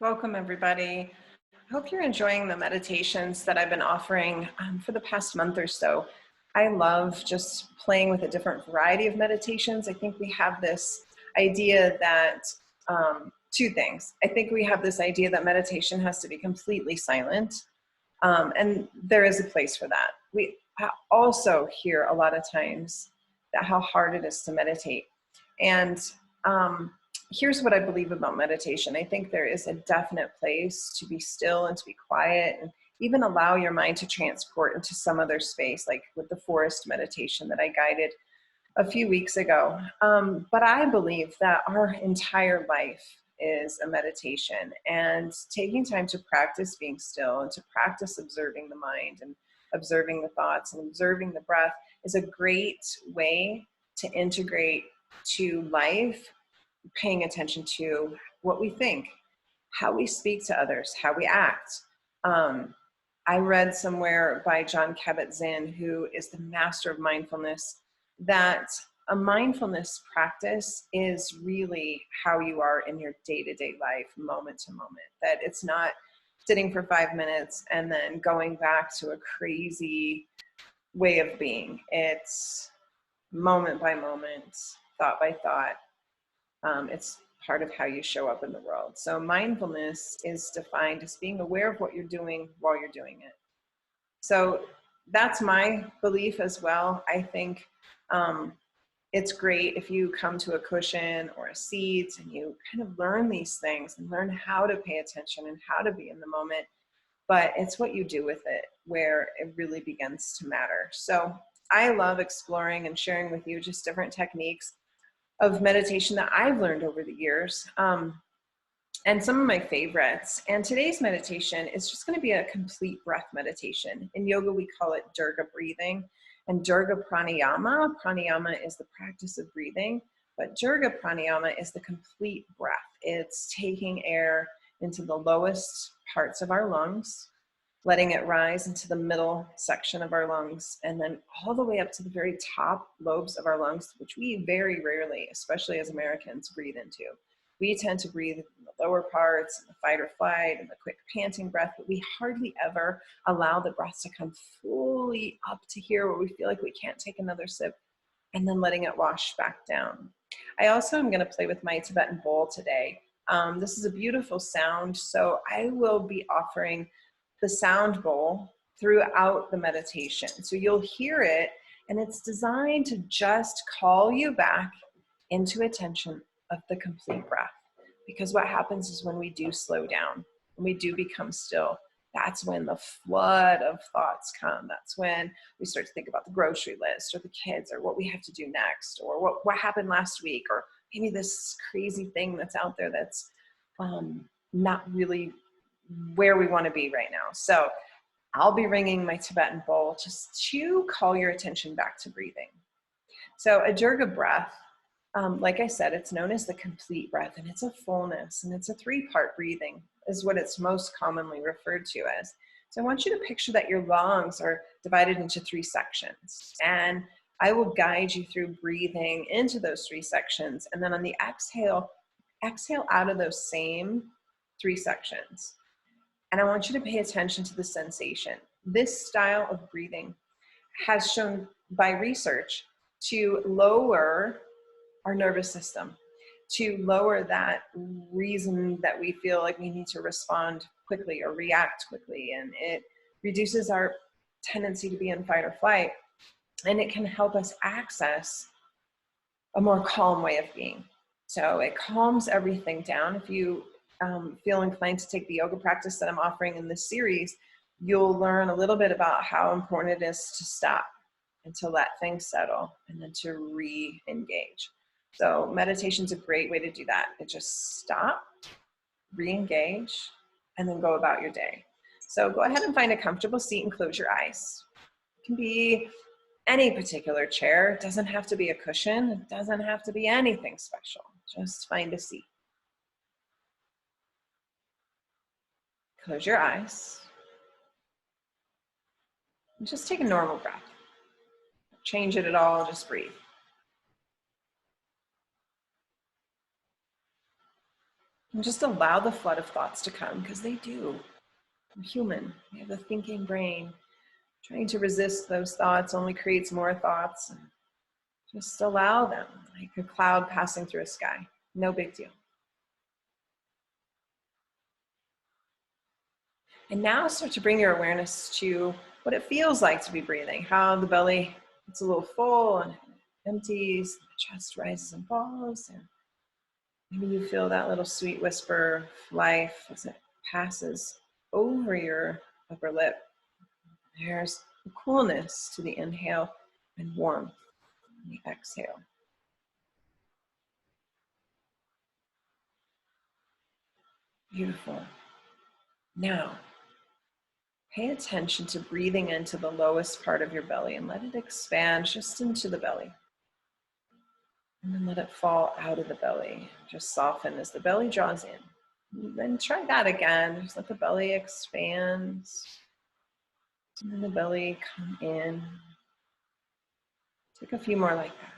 Welcome, everybody. I hope you're enjoying the meditations that I've been offering for the past month or so. I love just playing with a different variety of meditations. I think we have this idea that, two things. I think we have this idea that meditation has to be completely silent, and there is a place for that. We also hear a lot of times that how hard it is to meditate. And here's what I believe about meditation. I think there is a definite place to be still and to be quiet and even allow your mind to transport into some other space, like with the forest meditation that I guided a few weeks ago. But I believe that our entire life is a meditation, and taking time to practice being still and to practice observing the mind and observing the thoughts and observing the breath is a great way to integrate to life, paying attention to what we think, how we speak to others, how we act. I read somewhere by John Kabat-Zinn, who is the master of mindfulness, that a mindfulness practice is really how you are in your day-to-day life, moment to moment. That it's not sitting for 5 minutes and then going back to a crazy way of being. It's moment by moment, thought by thought. It's part of how you show up in the world. So mindfulness is defined as being aware of what you're doing while you're doing it. So that's my belief as well. I think it's great if you come to a cushion or a seat and you kind of learn these things and learn how to pay attention and how to be in the moment. But it's what you do with it where it really begins to matter. So I love exploring and sharing with you just different techniques of meditation that I've learned over the years, and some of my favorites. And today's meditation is just going to be a complete breath meditation. In yoga, we call it Dirga breathing, and Dirga pranayama. Pranayama is the practice of breathing, but Dirga pranayama is the complete breath. It's taking air into the lowest parts of our lungs, letting it rise into the middle section of our lungs, and then all the way up to the very top lobes of our lungs, which we very rarely, especially as Americans, breathe into. We tend to breathe in the lower parts, and the fight or flight, and the quick panting breath, but we hardly ever allow the breath to come fully up to here where we feel like we can't take another sip, and then letting it wash back down. I also am gonna play with my Tibetan bowl today. This is a beautiful sound, so I will be offering the sound bowl throughout the meditation. So you'll hear it, and it's designed to just call you back into attention of the complete breath. Because what happens is when we do slow down, when we do become still, that's when the flood of thoughts come. That's when we start to think about the grocery list or the kids or what we have to do next or what happened last week or maybe this crazy thing that's out there that's not really where we want to be right now. So I'll be ringing my Tibetan bowl just to call your attention back to breathing. So a Dirga breath, like I said, it's known as the complete breath, and it's a fullness, and it's a 3-part breathing is what it's most commonly referred to as. So I want you to picture that your lungs are divided into 3 sections, and I will guide you through breathing into those 3 sections, and then on the exhale out of those same 3 sections. And I want you to pay attention to the sensation. This style of breathing has shown by research to lower our nervous system, to lower that reason that we feel like we need to respond quickly or react quickly. And it reduces our tendency to be in fight or flight. And it can help us access a more calm way of being. So it calms everything down. If you feel inclined to take the yoga practice that I'm offering in this series, you'll learn a little bit about how important it is to stop and to let things settle and then to re-engage. So meditation's a great way to do that. It just stop, re-engage, and then go about your day. So go ahead and find a comfortable seat and close your eyes. It can be any particular chair. It doesn't have to be a cushion. It doesn't have to be anything special. Just find a seat. Close your eyes. And just take a normal breath. Change it at all, just breathe. And just allow the flood of thoughts to come, because they do. We're human. We have a thinking brain. Trying to resist those thoughts only creates more thoughts. Just allow them, like a cloud passing through a sky. No big deal. And now start to bring your awareness to what it feels like to be breathing, how the belly gets a little full and empties, the chest rises and falls, and maybe you feel that little sweet whisper of life as it passes over your upper lip. There's a coolness to the inhale and warmth in the exhale. Beautiful. Now, pay attention to breathing into the lowest part of your belly and let it expand just into the belly. And then let it fall out of the belly. Just soften as the belly draws in. And then try that again. Just let the belly expand. And then the belly come in. Take a few more like that.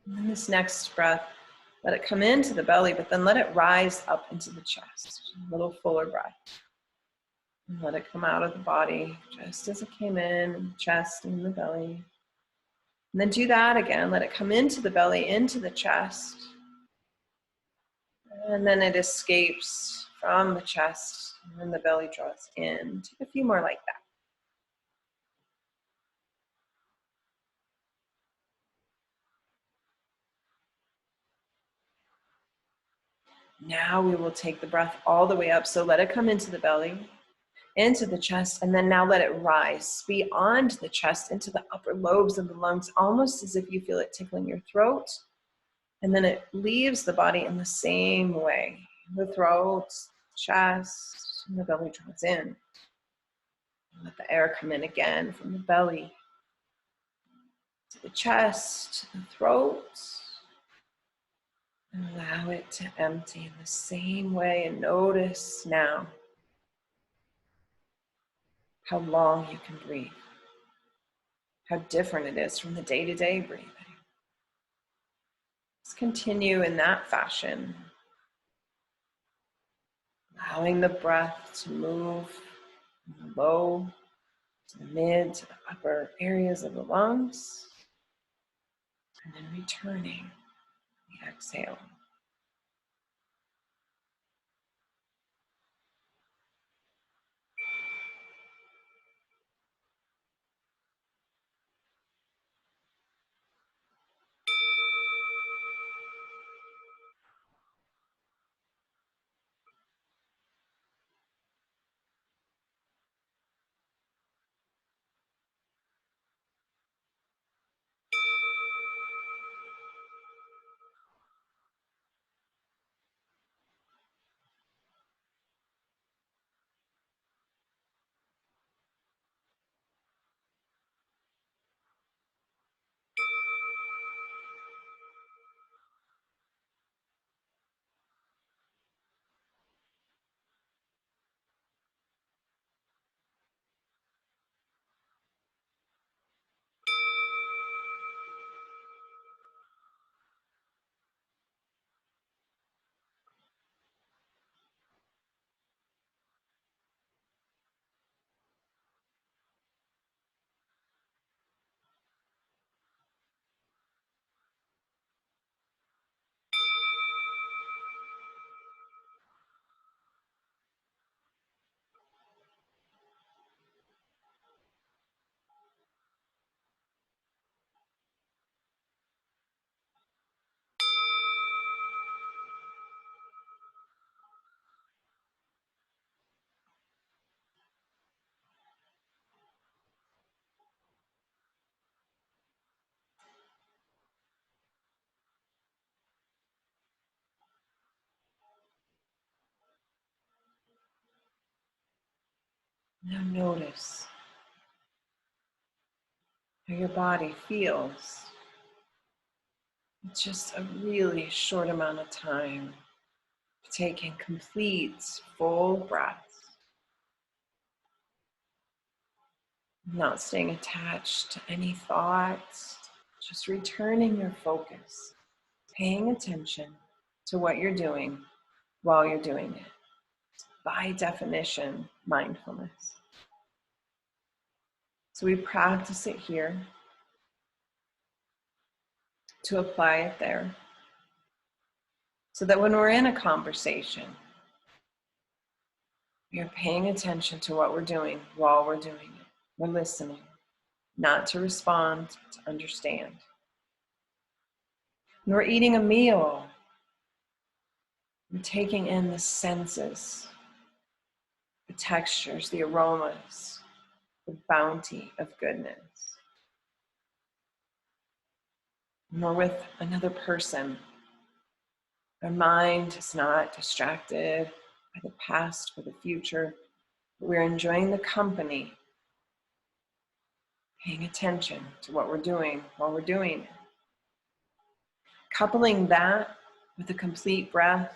And then this next breath, let it come into the belly, but then let it rise up into the chest. A little fuller breath. And let it come out of the body just as it came in the chest and the belly. And then do that again. Let it come into the belly, into the chest. And then it escapes from the chest, and then the belly draws in. Take a few more like that. Now we will take the breath all the way up. So let it come into the belly, into the chest, and then now let it rise beyond the chest into the upper lobes of the lungs, almost as if you feel it tickling your throat. And then it leaves the body in the same way. The throat, chest, and the belly draws in. Let the air come in again from the belly to the chest, to the throat. And allow it to empty in the same way, and notice now how long you can breathe. How different it is from the day-to-day breathing. Let's continue in that fashion. Allowing the breath to move from the low to the mid to the upper areas of the lungs. And then returning the exhale. Now notice how your body feels. It's just a really short amount of time, taking complete full breaths. Not staying attached to any thoughts, just returning your focus, paying attention to what you're doing while you're doing it. By definition, mindfulness. So we practice it here to apply it there, so that when we're in a conversation, we are paying attention to what we're doing while we're doing it. We're listening, not to respond, to understand. When we're eating a meal, we're taking in the senses, the textures, the aromas, the bounty of goodness. When we're with another person, our mind is not distracted by the past or the future, but we're enjoying the company, paying attention to what we're doing while we're doing it. Coupling that with a complete breath,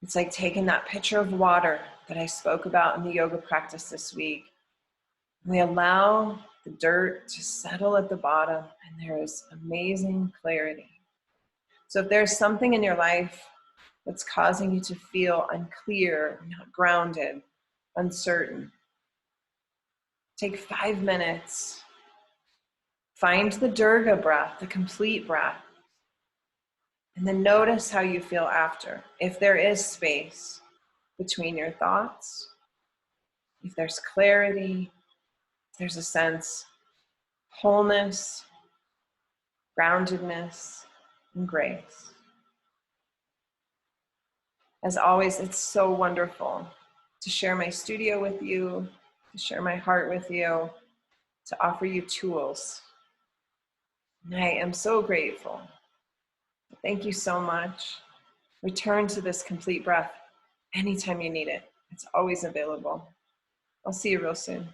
it's like taking that pitcher of water that I spoke about in the yoga practice this week. We allow the dirt to settle at the bottom, and there is amazing clarity. So if there's something in your life that's causing you to feel unclear, not grounded, uncertain, take 5 minutes. Find the Dirga breath, the complete breath, and then notice how you feel after. If there is space between your thoughts, if there's clarity, if there's a sense of wholeness, groundedness, and grace. As always, it's so wonderful to share my studio with you, to share my heart with you, to offer you tools. And I am so grateful. Thank you so much. Return to this complete breath anytime you need it. It's always available. I'll see you real soon.